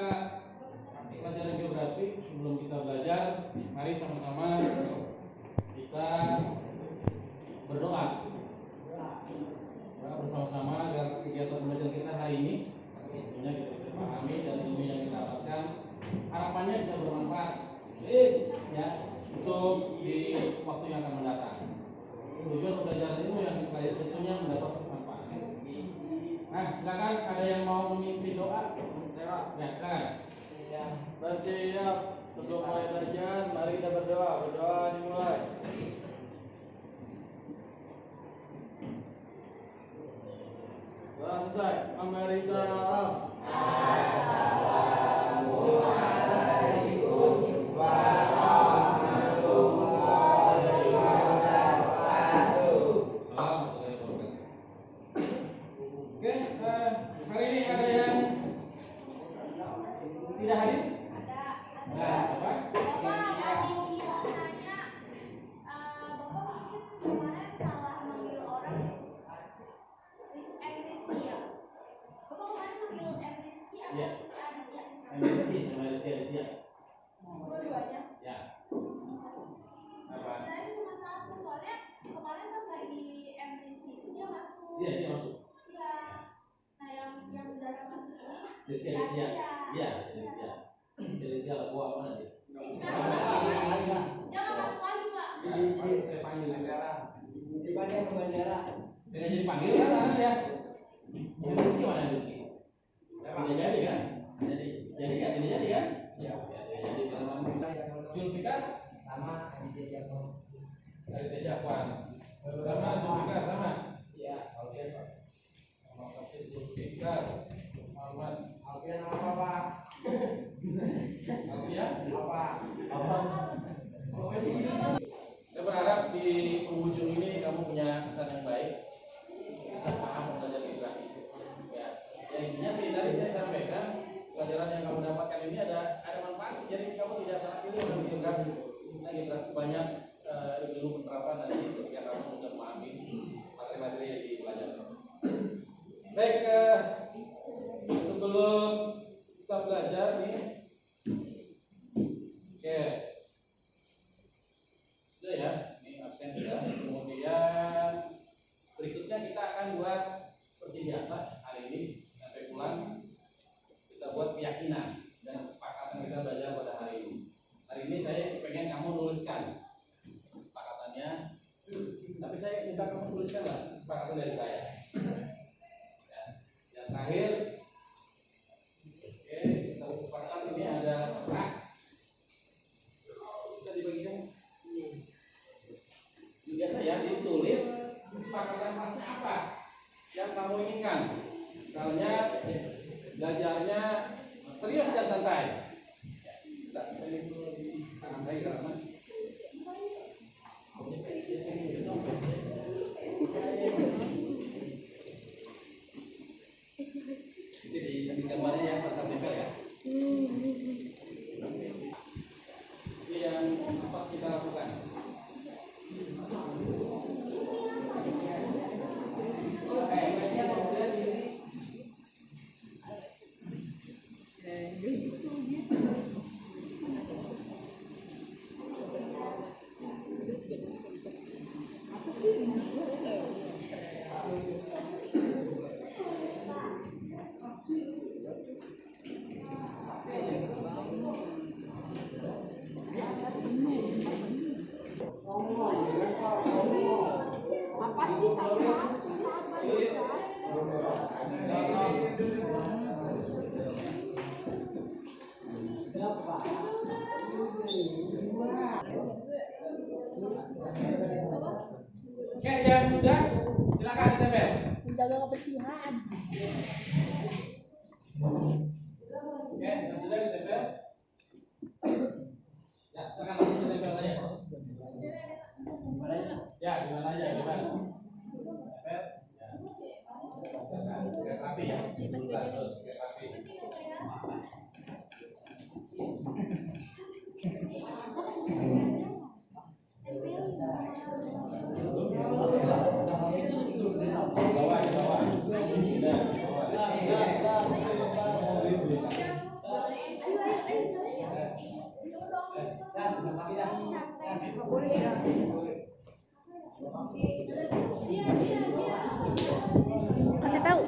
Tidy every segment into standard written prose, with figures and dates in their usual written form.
Pelajaran geografi. Sebelum kita belajar, mari sama-sama kita berdoa bersama-sama agar kegiatan belajar kita hari ini tentunya kita bisa pahami dan ilmu yang kita dapatkan harapannya bisa bermanfaat ya untuk di waktu yang akan mendatang. Tujuan pembelajaran ilmu yang kita pelajari tentunya mendapat manfaat. Nah, silakan ada yang mau memimpin doa? Ya, silakan. Bersiap. Sebelum mulai belajar, mari kita berdoa. Berdoa dimulai. Doa selesai. Memberi salam. Hari ini ada yang tidak hadir? Nah, apa? Jadi panggil kan ya. Yang mana MC? Tidak jadi kan? Jadi kan? Ya. Jadi kalau Julfikar sama dari Tejakuan. Sama Julfikar sama. Iya. Oke, Pak. Terima kasih Julfikar. Muhammad Alfian apa, Pak? Alfian apa? Saya berharap di penghujung ini kamu punya kesan yang baik, bisa paham belajar geografi. Ya, intinya sih tadi saya sampaikan pelajaran yang kamu dapatkan ini ada manfaat. Jadi kamu tidak salah pilih dalam geografi. Nah, geografi banyak ilmu penerapan nanti ketika kamu sudah memahami materi-materi yang dipelajari. Baik, sebelum kita belajar nih, oke. Sudah ya, ini absen sudah. Kemudian berikutnya kita akan buat seperti biasa hari ini sampai pulang kita buat keyakinan dan kesepakatan kita belajar pada hari ini. Hari ini saya pengen kamu nuliskan kesepakatannya, tapi saya minta kamu tuliskan lah kesepakatan dari saya. Ya. Yang terakhir, oke, kita kesepakatan ini ada kertas. Bisa dibagikan? Biasa ya, ditulis kesepakatan kelasnya apa yang kamu inginkan. Misalnya belajarnya serius dan santai. Jadi di gambarnya yang pasal tempel ya. Ini yang apa kita lakukan. Apa sih saya? Oke, yang sudah silakan ditempel. Menjaga kebersihan. Oke, yang sudah ditempel. Ya, silakan langsung ditempel aja. Ya, gimana aja, bebas. Tempel. Ya. Silakan, biar rapi ya. Terus biar rapi. Bawah. Kasih tahu.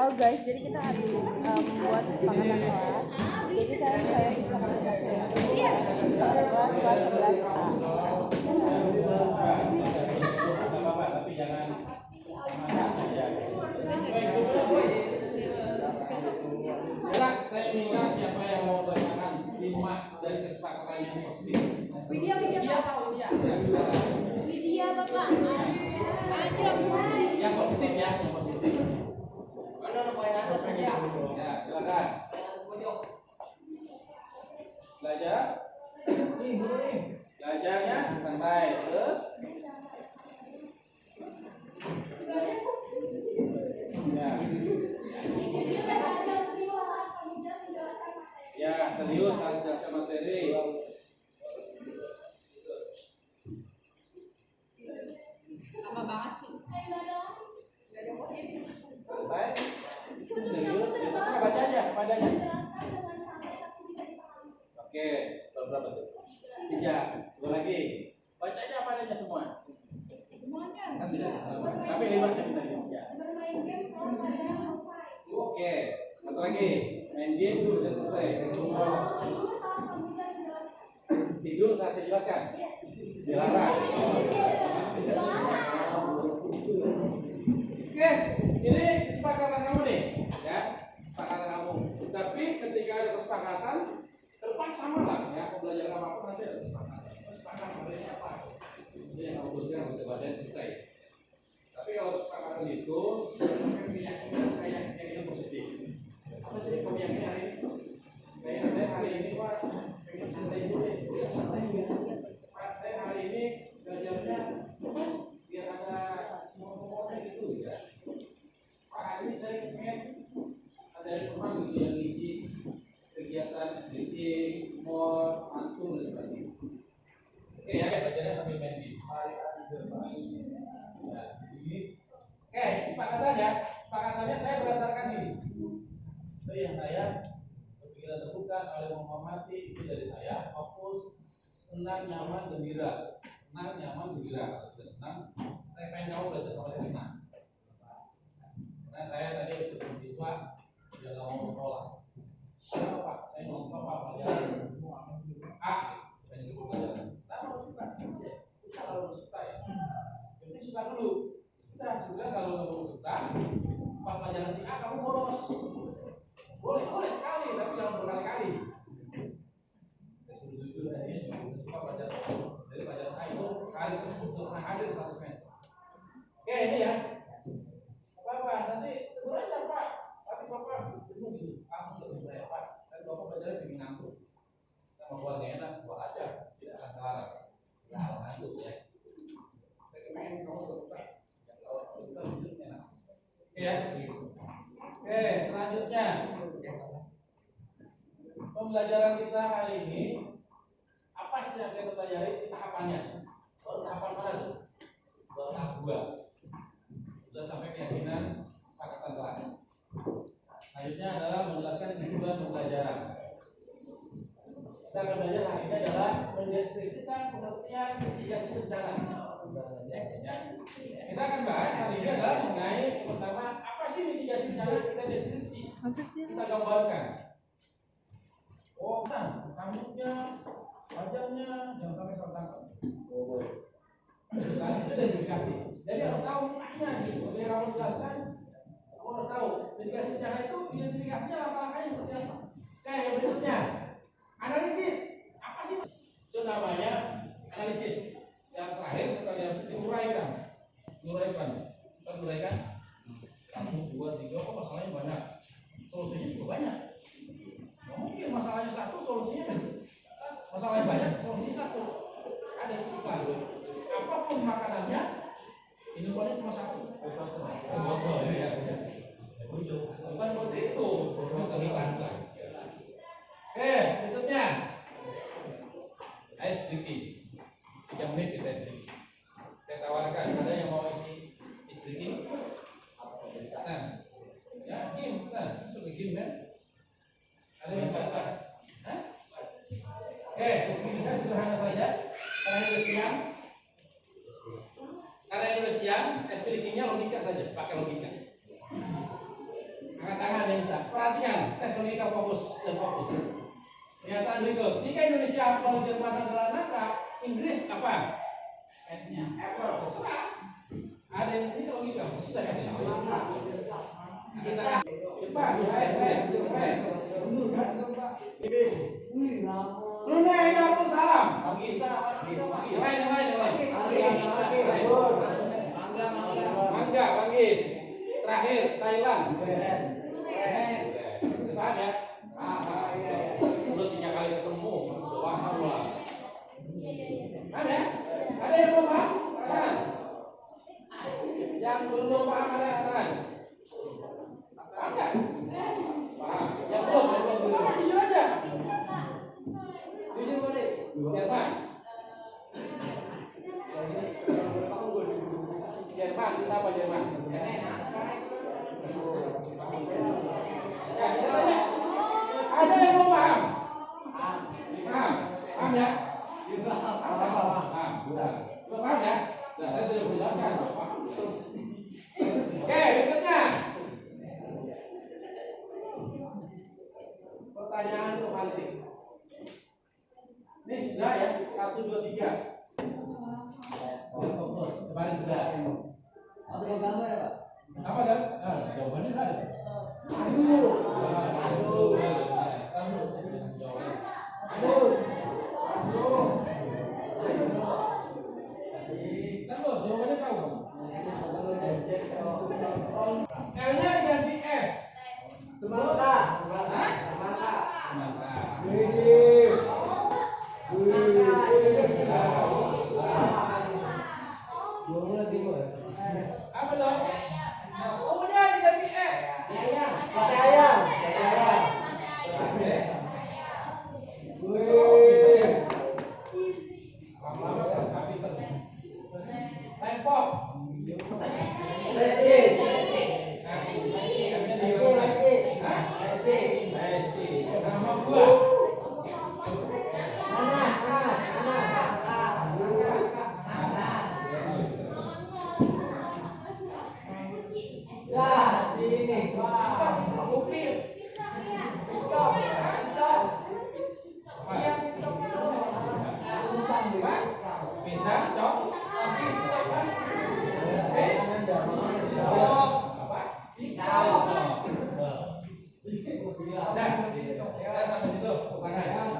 Oh guys, jadi kita habis membuat kesepakatan kelas. Jadi saya kesepakatan kelas 11A. Tapi jangan saya minta siapa yang mau bacakan 5 dari kesepakatan yang positif. Widya Bapak. Yang positif ya, yang positif. Ya, silakan. Belajarnya santai terus. Ya, serius harus jelaskan materi. Apa banget sih? Santai. Serius. Kita baca aja padanya. Oke, berapa tuh? 3. 2 lagi. Baca aja apa adanya semua. Semuanya. Kan tidak sama. Tapi 5 kita ya. Bermain game kalau pelajaran selesai. Oke, satu lagi. Main game dulu dan selesai. Tidur saat saya jelaskan. Dilarang. Oke, ini kesepakatan kamu nih, ya. Kesepakatan kamu. Tapi ketika ada kesepakatan, terpaksa sama lah, ya. Pembelajaran apapun nanti ada kesepakatan. Kesepakatan materinya apa? Ini yang kamu tuliskan untuk badan selesai. Tapi kalau kesepakatan itu, sebenarnya keyakinan positif. Apa sih keyakinan hari ini? Kayak saya hari ini Pak, pengen santai dulu deh. Pak, saya hari ini belajarnya biar ada ngomong-ngomongnya gitu ya. Pak, hari ini saya pengen ada teman gitu yang ngisi kegiatan meeting, mod, antum dan sebagainya. Oke ya, belajarnya sambil main game. Oke, kesepakatannya saya berdasarkan ini. Itu yang saya berpikiran terbuka, saling menghormati, itu dari saya. Fokus, senang, nyaman, gembira. Senang, nyaman, gembira. Kalau sudah senang, saya pengen kamu belajar sama saya senang. Karena saya tadi ketemu siswa dia nggak mau sekolah. Kenapa Pak? Saya mau sekolah pelajaran A. Saya sebut pelajaran. Kenapa suka? Susah kalau suka ya. Jadi suka dulu. Sudah juga kalau kamu suka, pas pelajaran si A kamu bolos. Boleh sekali, tapi jangan berkali-kali. Saya suruh jujur akhirnya juga suka pelajaran dari pelajaran A itu kali tersebut pernah hadir 1 semester. Oke ini ya. Apa nanti sebut aja Pak. Tapi Bapak jenuh gitu. Kamu nggak bisa Pak. Tapi Bapak belajarnya bikin ngantuk. Sama keluarga enak, buat aja. Tidak akan salah. Ya ngantuk ya. Saya pengen kamu suka. Ya. Oke, selanjutnya pembelajaran kita hari ini apa sih yang kita pelajari tahapannya? Tahapan mana tuh? Tahap 2. Sudah sampai keyakinan kesepakatan kelas. Selanjutnya adalah menjelaskan tujuan pembelajaran. Kita akan belajar hari ini adalah mendeskripsikan pengertian mitigasi bencana. Kita akan bahas hari ini adalah mengenai pertama apa sih mitigasi bencana, kita deskripsi, kita gambarkan. Oh, kan, rambutnya, wajahnya, jangan sampai salah tangkap. Itu deskripsi. Jadi harus tahu maknanya gitu. Ketika kamu jelaskan, kamu harus tahu mitigasi bencana itu identifikasinya langkah-langkahnya seperti apa. Oke, yang berikutnya analisis. Apa sih? Itu namanya analisis. Yang terakhir setelah diuraikan. Uraikan. dua, tiga, kok masalahnya banyak? Solusinya juga banyak. Nggak mungkin masalahnya satu, solusinya masalahnya banyak, solusinya satu. Ada iklan. Apapun makanannya, minumannya cuma satu. Botol ya. Bukan seperti itu. Oke, berikutnya. Ice drinking. 3 menit kita ice drinking. Saya tawarkan, ada yang mau isi ice drinking? Nah, ya, game, nah, masuk ke game kan? Ada yang coba? Oke, disini saya sederhana saja. Karena ini udah siang. Karena ini udah siang, ice drinkingnya logika saja, pakai logika. Angkat tangan yang bisa. Perhatikan, tes logika fokus dan fokus. Pernyataan berikut. Jika Indonesia kalau Jerman adalah nangka, Inggris apa? S-nya. Apple. Terserah. Ada yang ini logika. Susah kasih. Cepat. Baik. Brunei Darussalam. Mangga, Banggis. Terakhir Thailand. Paham ya? Udah 3 kali ketemu, paham lah. Ada? Ada yang belum paham? Yang belum paham ada yang paham? Paham nggak? Paham. Yang belum jujur aja. Jujur boleh. Jerman. Jerman, kita apa Jerman? Ada yang mau paham? Paham ya? Paham ya? Nah, saya sudah menjelaskan. Oke, berikutnya. Pertanyaan untuk nanti. Ini sudah ya, 1, 2, 3. Fokus, kemarin sudah. Ada gambar ya, Pak? Apa kan? Jawabannya nggak ada. L-nya diganti S. Semangka. Apa dong? U-nya diganti E. Pakai ayam. Lama-lama pas kami Lempok. Nama buah. Pisang, cok. Nah, kita sampai situ. Terima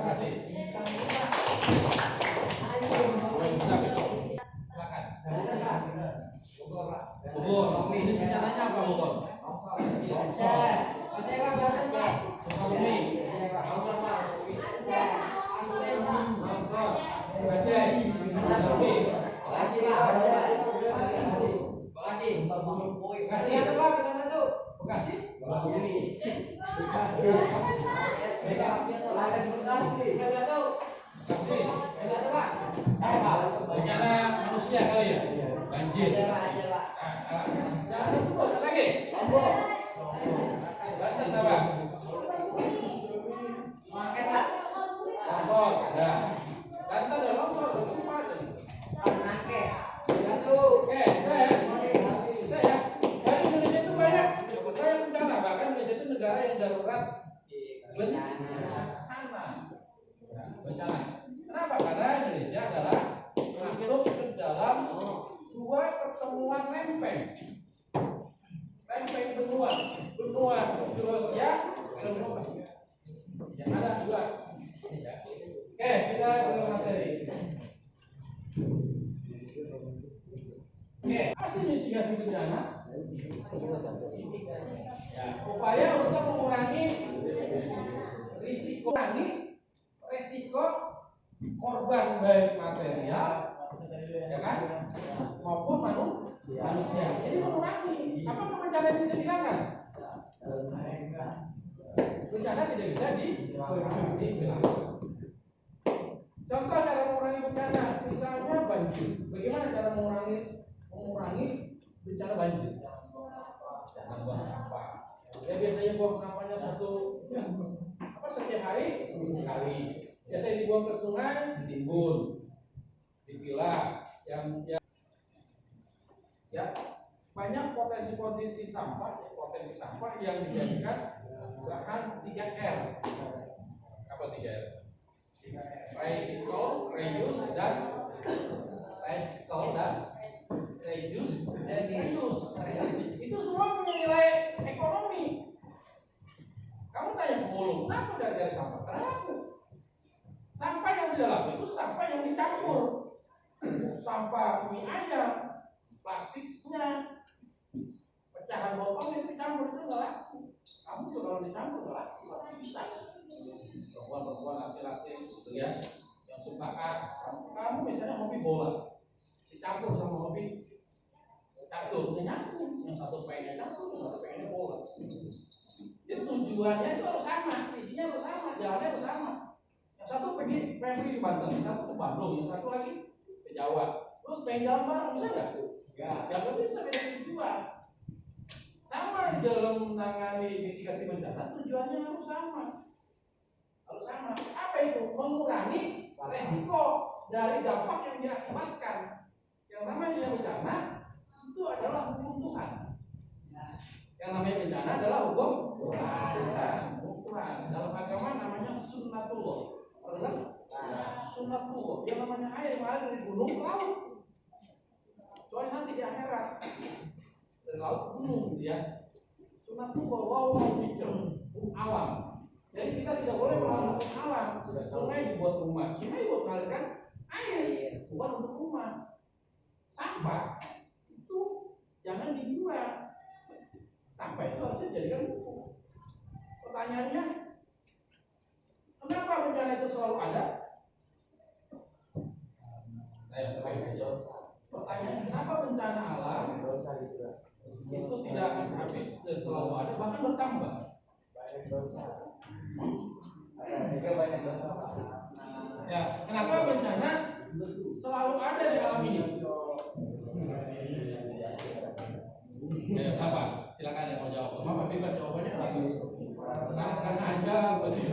kasih. Silakan. Bubur. Ini rencananya apa bubur? Longsor. Sukabumi. Longsor. Aceh. Sukabumi. Bekasi. Bekasi. Bencana manusia kali ya? Banjir. Jangan sebut lagi. Banten apa? Longsor ada. Banten ada longsor, itu ada. Oke, saya. Dari Indonesia itu banyak bencana, bahkan Indonesia itu negara yang darurat bencana. Kenapa? Karena Indonesia adalah masuk ke dalam 2 pertemuan lempeng benua Rusia dan benua Pasifik. Yang ada 2. Oke, kita ke materi. Oke, apa sih mitigasi bencana? Ya, upaya untuk mengurangi risiko korban baik material, ya kan, maupun manusia. Jadi mengurangi. Apakah bencana ini bisa dihilangkan? Bencana tidak bisa dihilangkan. Contoh cara mengurangi bencana, misalnya banjir. Bagaimana cara mengurangi bencana banjir? Jangan buang sampah. Ya biasanya buang sampahnya setiap hari seminggu sekali. Biasanya dibuang ke sungai, ditimbun, dipilah. Ya banyak potensi sampah yang dijadikan bahan 3R. Apa 3R? Recycle, reuse, dan reuse. Itu semua punya nilai ekonomi. Kamu tanya pemulung, kenapa dari sampah? Kenapa? Sampah yang di dalam itu sampah yang dicampur. Sampah mie ayam, plastiknya, pecahan botol yang dicampur itu nggak laku. Kamu juga kalau dicampur nggak laku, bisa. Perempuan, laki-laki gitu ya, yang suka kamu misalnya hobi bola, dicampur sama hobi catur, nyambung. Yang satu pengennya catur, yang satu pengennya bola. Jadi tujuannya itu harus sama, isinya harus sama, jalannya harus sama. Yang satu pengen di Banten, yang satu ke Bandung, yang satu lagi ke Jawa. Terus pengen jalan bareng bisa nggak? Nggak bisa, beda tujuan. Sama di dalam menangani mitigasi bencana, tujuannya harus sama. Apa itu? Mengurangi resiko dari dampak yang diakibatkan. Yang namanya bencana itu adalah hukum Tuhan. Yang namanya bencana adalah hukum Tuhan. Dalam agama namanya sunnatullah. Pernah? Sunnatullah. Yang namanya air mengalir dari gunung ke laut. Soalnya nanti di akhirat dari laut ke gunung, ya. Sunnatullah wau mikir alam. Jadi kita tidak boleh melawan hukum alam. Sungai dibuat rumah, sungai dibuat mengalirkan air, bukan untuk rumah. Sampah itu jangan dibuang. Sampah itu harusnya dijadikan buku. Pertanyaannya, kenapa bencana itu selalu ada? Saya saja. Pertanyaannya, kenapa bencana alam itu tidak akan habis dan selalu ada, bahkan bertambah? Ya, kenapa bencana selalu ada di alam ini? Apa? Silakan yang mau jawab. Kenapa bebas jawabannya?